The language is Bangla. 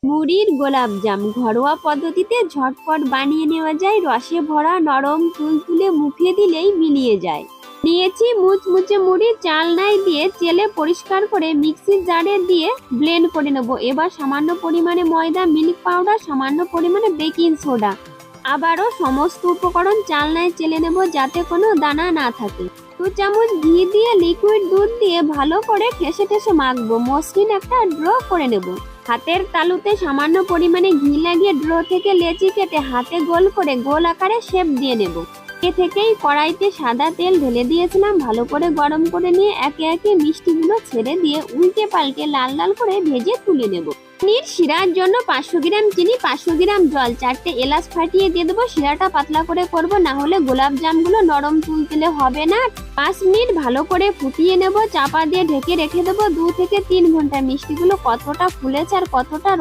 মুড়ির গোলাপজাম ঘরোয়া পদ্ধতিতে ঝটপট বানিয়ে নেওয়া যায়। রসে ভরা নরম তুলতুলে মুখে দিলেই মিলিয়ে যায়। নিয়েছি মুচমুচে মুড়ি, চালনায় দিয়ে চেলে পরিষ্কার করে মিক্সির জারে দিয়ে ব্লেন্ড করে নেব। এবার সামান্য পরিমাণে ময়দা, মিল্ক পাউডার, সামান্য পরিমাণে বেকিং সোডা, আবারও সমস্ত উপকরণ চালনায় চেলে নেব যাতে কোনো দানা না থাকে। 2 চামচ ঘি দিয়ে লিকুইড দুধ দিয়ে ভালো করে ঠেসে ঠেসে মাখবো। মসৃণ একটা ড্র করে নেব। হাতের তালুতে সামান্য পরিমাণে ঘি লাগিয়ে ড্র থেকে লেচি কেটে হাতে গোল করে গোল আকারে শেপ দিয়ে নেব। এ থেকেই কড়াইতে সাদা তেল ঢেলে দিয়েছিলাম। ভালো করে গরম করে নিয়ে একে একে মিষ্টিগুলো ছেড়ে দিয়ে উল্টে পাল্টে লাল লাল করে ভেজে তুলে নেব। চিনির শিরার জন্য 500 গ্রাম চিনি, 500 গ্রাম জল, 4টে এলাচ ফাটিয়ে দিয়ে দেবো। শিরাটা পাতলা করে করব, না হলে গোলাপ জামগুলো নরম তুলতুলে হবে না। 5 মিনিট ভালো করে ফুটিয়ে নেব। চাপা দিয়ে ঢেকে রেখে দেবো 2 থেকে 3 ঘন্টা। মিষ্টিগুলো কতটা ফুলেছে আর কতটা